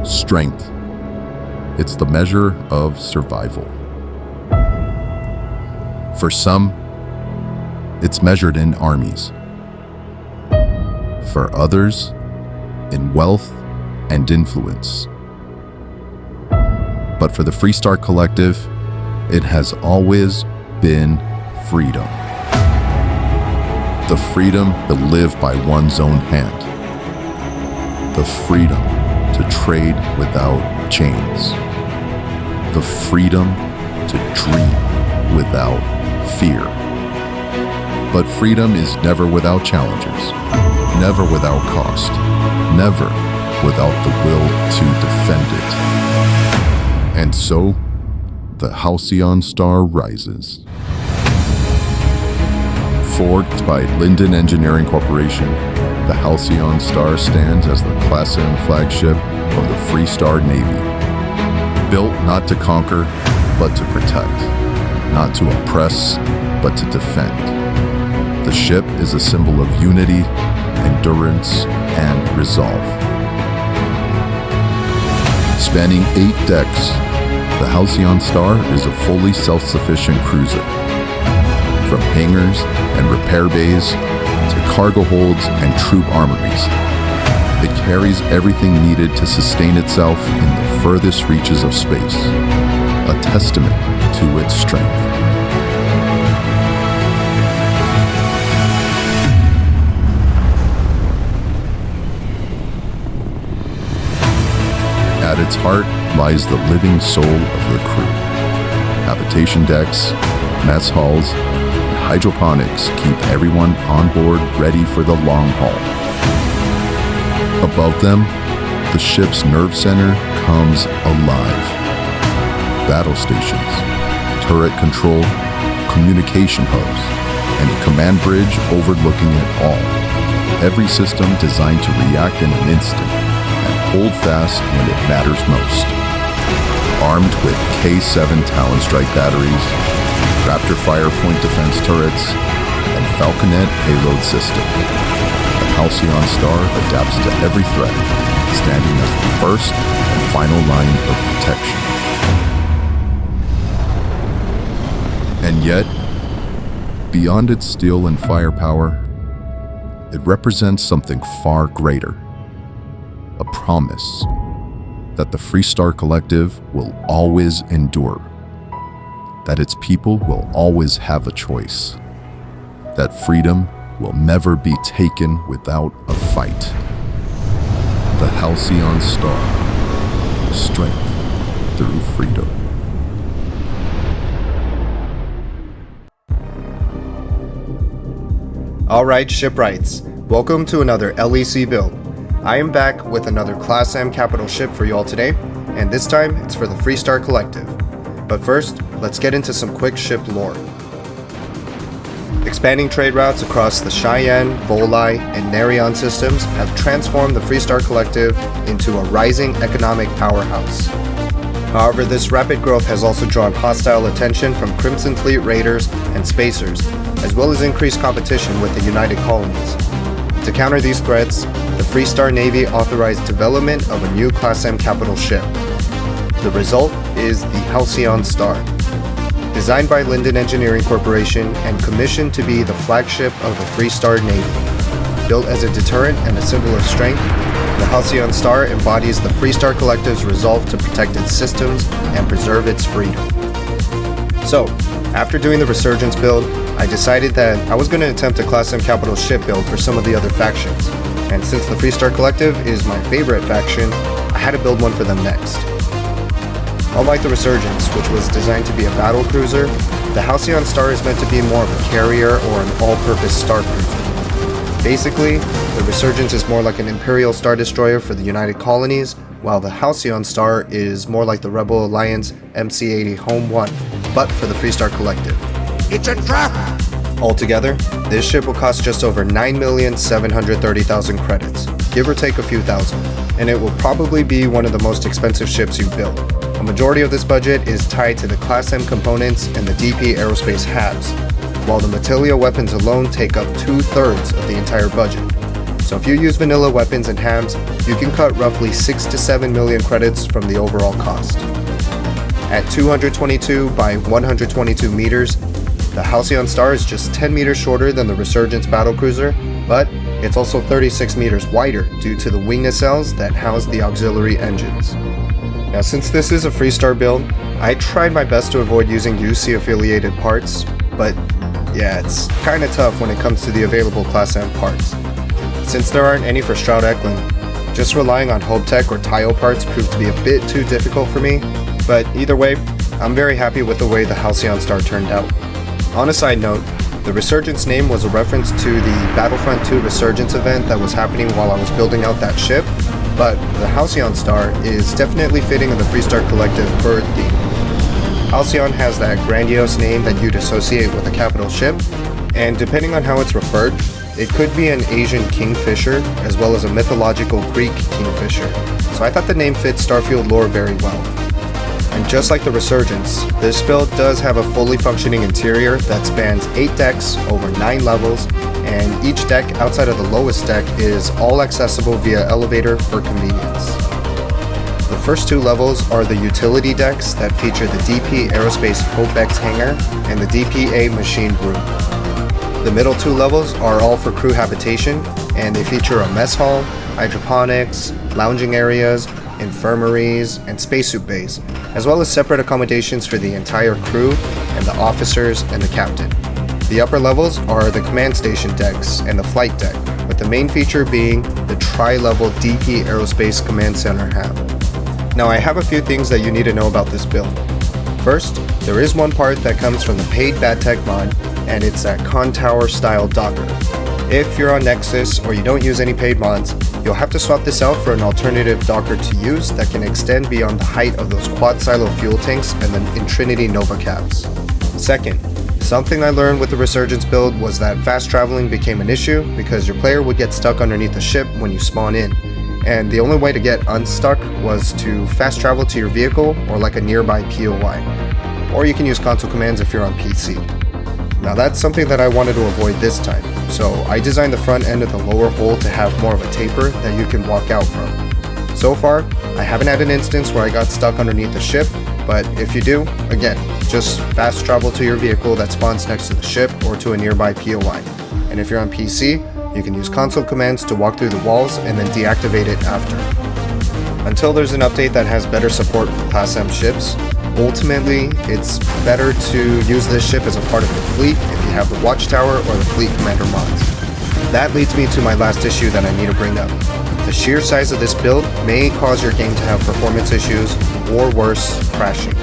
Strength. It's the measure of survival. For some, it's measured in armies. For others, in wealth and influence. But for the Freestar Collective, it has always been freedom. The freedom to live by one's own hand. The freedom to trade without chains. The freedom to dream without fear. But freedom is never without challenges, never without cost, never without the will to defend it. And so, the Halcyon Star rises. Forged by Lindan Engineering Corporation, the Halcyon Star stands as the Class M flagship of the Freestar Navy. Built not to conquer, but to protect. Not to oppress, but to defend. The ship is a symbol of unity, endurance, and resolve. Spanning 8 decks, the Halcyon Star is a fully self-sufficient cruiser. From hangars and repair bays to cargo holds and troop armories, it carries everything needed to sustain itself in the furthest reaches of space, a testament to its strength. At its heart lies the living soul of the crew. Habitation decks, mess halls, and hydroponics keep everyone on board ready for the long haul. Above them, the ship's nerve center comes alive. Battle stations, turret control, communication hubs, and a command bridge overlooking it all. Every system designed to react in an instant and hold fast when it matters most. Armed with K7 Talon Strike batteries, Raptor Fire Point Defense turrets, and Falconet payload system, the Halcyon Star adapts to every threat, standing as the first and final line of protection. And yet, beyond its steel and firepower, it represents something far greater. A promise that the Freestar Collective will always endure, that its people will always have a choice, that freedom will never be taken without a fight. The Halcyon Star, strength through freedom. Alright, shipwrights, welcome to another LEC build. I am back with another Class M capital ship for you all today, and this time it's for the Freestar Collective. But first, let's get into some quick ship lore. Expanding trade routes across the Cheyenne, Volii, and Narion systems have transformed the Freestar Collective into a rising economic powerhouse. However, this rapid growth has also drawn hostile attention from Crimson Fleet raiders and spacers, as well as increased competition with the United Colonies. To counter these threats, the Freestar Navy authorized development of a new Class M capital ship. The result is the Halcyon Star. Designed by Lindan Engineering Corporation and commissioned to be the flagship of the Freestar Navy. Built as a deterrent and a symbol of strength, the Halcyon Star embodies the Freestar Collective's resolve to protect its systems and preserve its freedom. So, after doing the Resurgence build, I decided that I was going to attempt a Class M capital ship build for some of the other factions. And since the Freestar Collective is my favorite faction, I had to build one for them next. Unlike the Resurgence, which was designed to be a battle cruiser, the Halcyon Star is meant to be more of a carrier or an all-purpose star cruiser. Basically, the Resurgence is more like an Imperial Star Destroyer for the United Colonies, while the Halcyon Star is more like the Rebel Alliance MC-80 Home 1, but for the Freestar Collective. It's a trap! Altogether, this ship will cost just over 9,730,000 credits, give or take a few thousand, and it will probably be one of the most expensive ships you build. A majority of this budget is tied to the Class M components and the DP Aerospace Habs, while the Matilio weapons alone take up 2/3 of the entire budget. So So if you use vanilla weapons and Habs, you can cut roughly 6 to 7 million credits from the overall cost. At 222 by 122 meters, the Halcyon Star is just 10 meters shorter than the Resurgence battlecruiser, but it's also 36 meters wider due to the wing nacelles that house the auxiliary engines. Now, since this is a Freestar build, I tried my best to avoid using UC affiliated parts, but yeah, it's kinda tough when it comes to the available Class M parts. Since there aren't any for Stroud Eklund, just relying on Hobtech or Tile parts proved to be a bit too difficult for me, but either way, I'm very happy with the way the Halcyon Star turned out. On a side note, the Resurgence name was a reference to the Battlefront 2 Resurgence event that was happening while I was building out that ship, but the Halcyon Star is definitely fitting in the Freestar Collective bird theme. Halcyon has that grandiose name that you'd associate with a capital ship, and depending on how it's referred, it could be an Asian kingfisher as well as a mythological Greek kingfisher, so I thought the name fit Starfield lore very well. And just like the Resurgence, this build does have a fully functioning interior that spans 8 decks over 9 levels, and each deck outside of the lowest deck is all accessible via elevator for convenience. The first 2 levels are the utility decks that feature the DP Aerospace HopeX hangar and the DPA machine room. The middle 2 levels are all for crew habitation, and they feature a mess hall, hydroponics, lounging areas, infirmaries, and spacesuit bays, as well as separate accommodations for the entire crew and the officers and the captain. The upper levels are the command station decks and the flight deck, with the main feature being the tri-level DP Aerospace Command Center hab. Now, I have a few things that you need to know about this build. First, there is one part that comes from the paid BadTech mod, and it's that con tower style docker. If you're on Nexus or you don't use any paid mods, you'll have to swap this out for an alternative docker to use that can extend beyond the height of those quad silo fuel tanks and the Intrinity Nova cabs. Second, something I learned with the Resurgence build was that fast traveling became an issue because your player would get stuck underneath the ship when you spawn in, and the only way to get unstuck was to fast travel to your vehicle or like a nearby POI. Or you can use console commands if you're on PC. Now that's something that I wanted to avoid this time, so I designed the front end of the lower hull to have more of a taper that you can walk out from. So far, I haven't had an instance where I got stuck underneath the ship, but if you do, again, just fast travel to your vehicle that spawns next to the ship or to a nearby POI. And if you're on PC, you can use console commands to walk through the walls and then deactivate it after. Until there's an update that has better support for Class M ships, ultimately, it's better to use this ship as a part of your fleet if you have the Watchtower or the Fleet Commander mods. That leads me to my last issue that I need to bring up. The sheer size of this build may cause your game to have performance issues, or worse, crashing.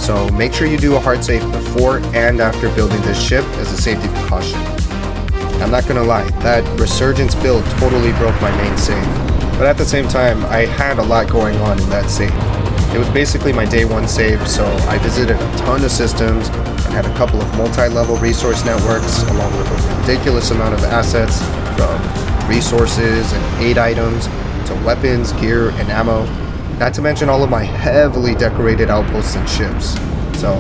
So make sure you do a hard save before and after building this ship as a safety precaution. I'm not gonna lie, that Resurgence build totally broke my main save, but at the same time, I had a lot going on in that save. It was basically my day 1 save, so I visited a ton of systems and had a couple of multi-level resource networks along with a ridiculous amount of assets from resources and aid items to weapons, gear, and ammo, not to mention all of my heavily decorated outposts and ships. So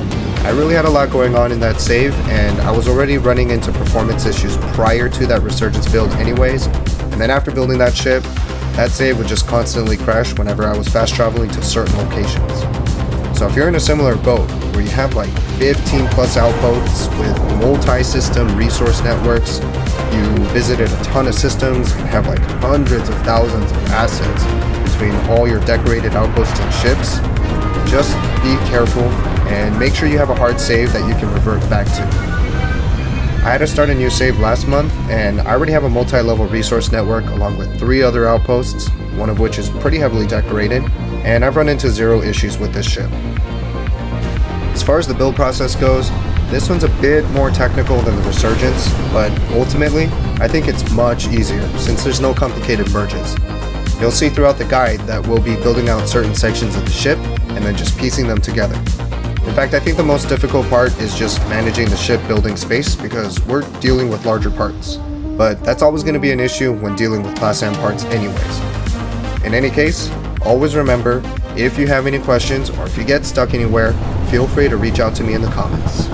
I really had a lot going on in that save, and I was already running into performance issues prior to that Resurgence build anyways, and then after building that ship, that save would just constantly crash whenever I was fast traveling to certain locations. So if you're in a similar boat, where you have like 15 plus outposts with multi-system resource networks, you visited a ton of systems and have like hundreds of thousands of assets between all your decorated outposts and ships, just be careful and make sure you have a hard save that you can revert back to. I had to start a new save last month, and I already have a multi-level resource network along with 3 other outposts, one of which is pretty heavily decorated, and I've run into 0 issues with this ship. As far as the build process goes, this one's a bit more technical than the Resurgence, but ultimately, I think it's much easier since there's no complicated merges. You'll see throughout the guide that we'll be building out certain sections of the ship and then just piecing them together. In fact, I think the most difficult part is just managing the ship building space because we're dealing with larger parts. But that's always going to be an issue when dealing with Class M parts anyways. In any case, always remember, if you have any questions or if you get stuck anywhere, feel free to reach out to me in the comments.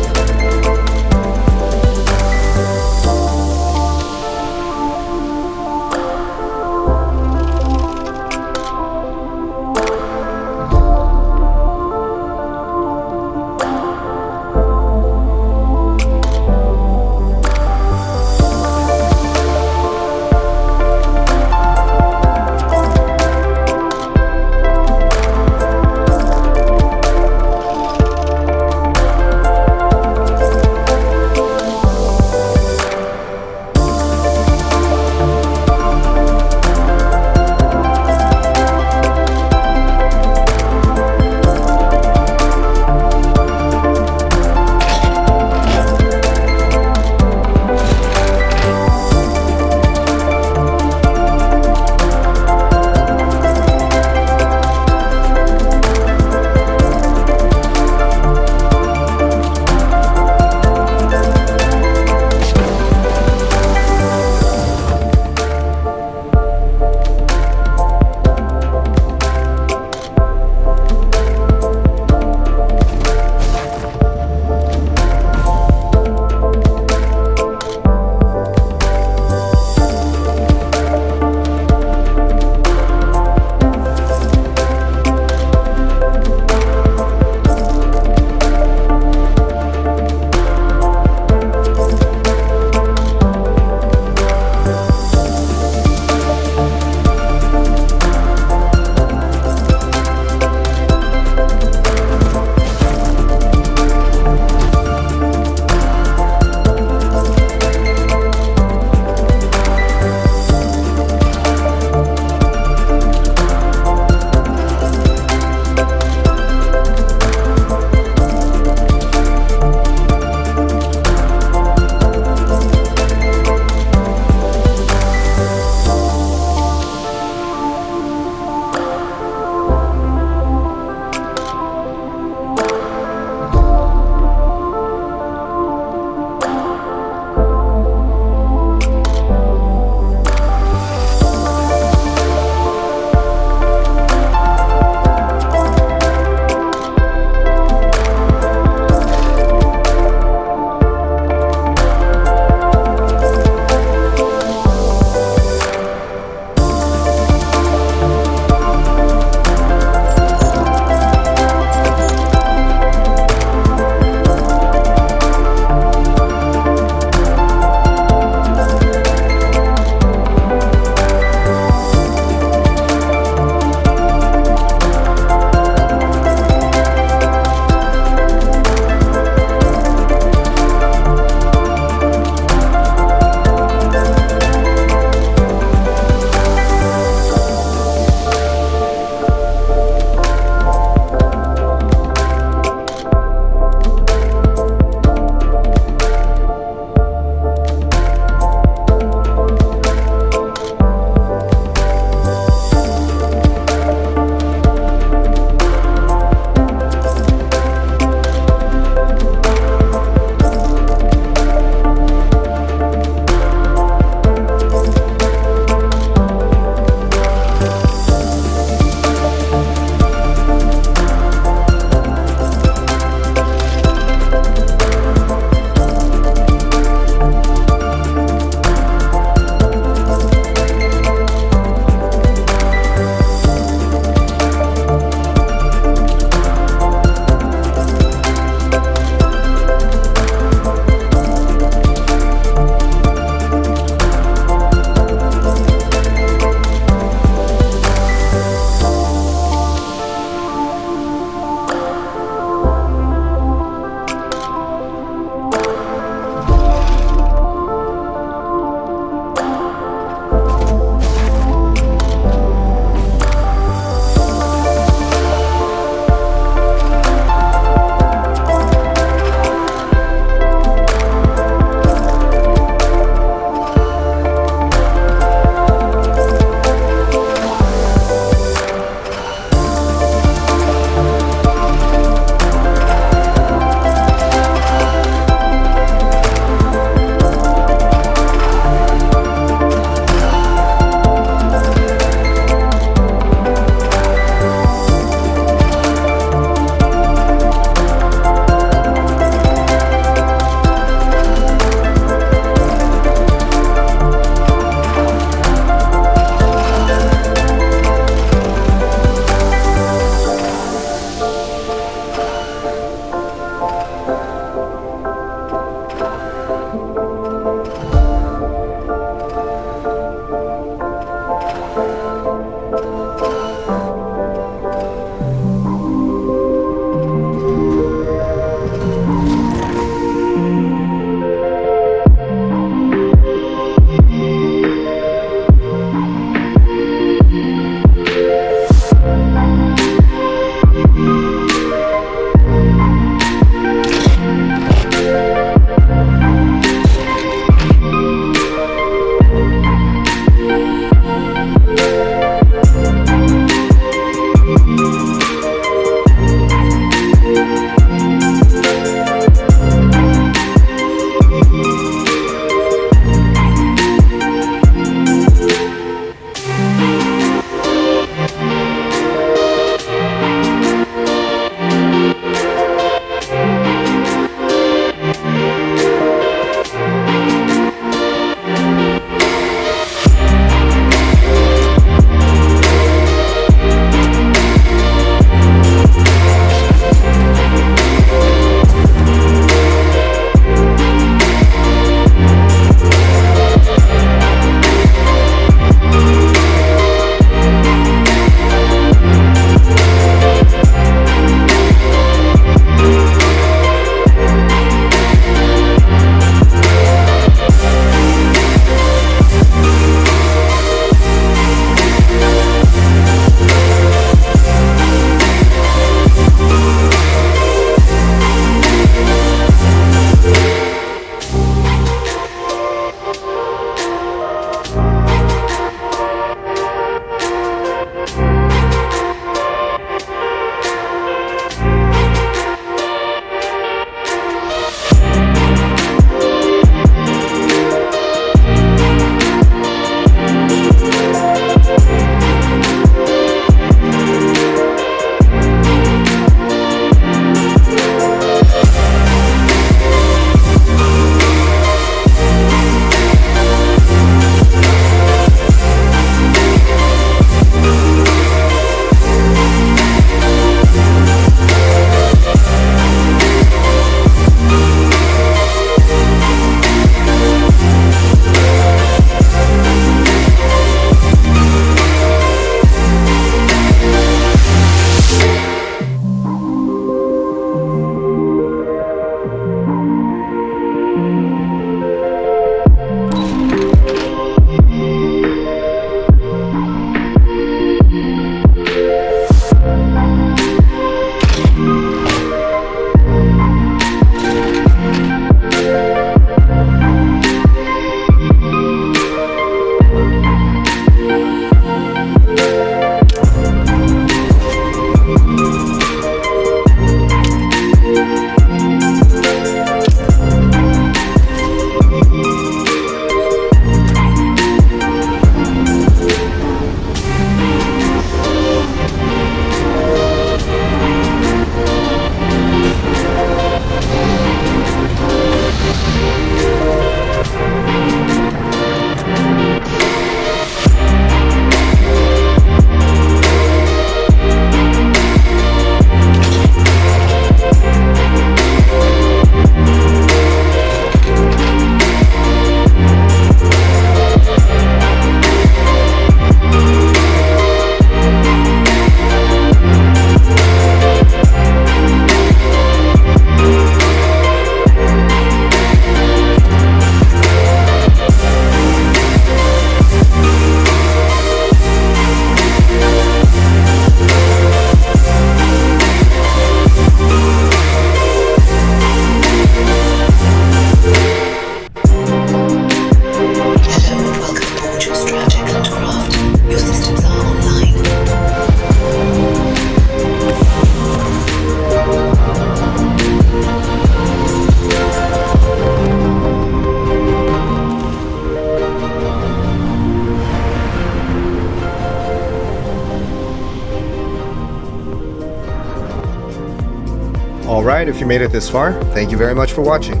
Alright, if you made it this far, thank you very much for watching.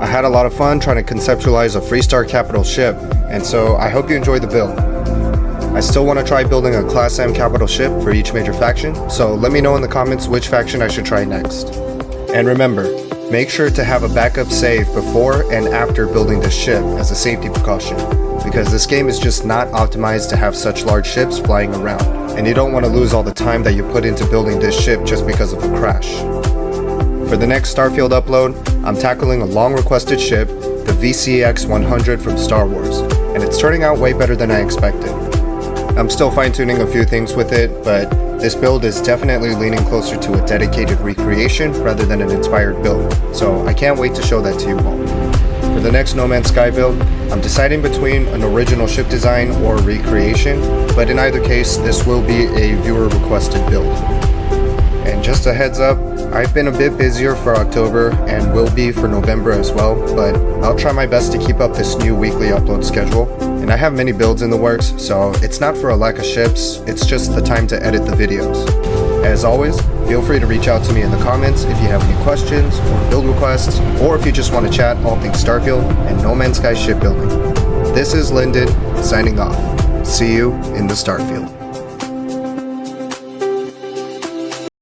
I had a lot of fun trying to conceptualize a Freestar Capital ship, and so I hope you enjoyed the build. I still want to try building a Class M capital ship for each major faction, so let me know in the comments which faction I should try next. And remember, make sure to have a backup save before and after building this ship as a safety precaution, because this game is just not optimized to have such large ships flying around, and you don't want to lose all the time that you put into building this ship just because of a crash. For the next Starfield upload, I'm tackling a long requested ship, the VCX-100 from Star Wars, and it's turning out way better than I expected. I'm still fine-tuning a few things with it, but this build is definitely leaning closer to a dedicated recreation rather than an inspired build, so I can't wait to show that to you all. For the next No Man's Sky build, I'm deciding between an original ship design or recreation, but in either case, this will be a viewer-requested build. And just a heads up, I've been a bit busier for October and will be for November as well, but I'll try my best to keep up this new weekly upload schedule. And I have many builds in the works, so it's not for a lack of ships, it's just the time to edit the videos. As always, feel free to reach out to me in the comments if you have any questions or build requests, or if you just want to chat all things Starfield and No Man's Sky shipbuilding. This is Lindan, signing off. See you in the Starfield.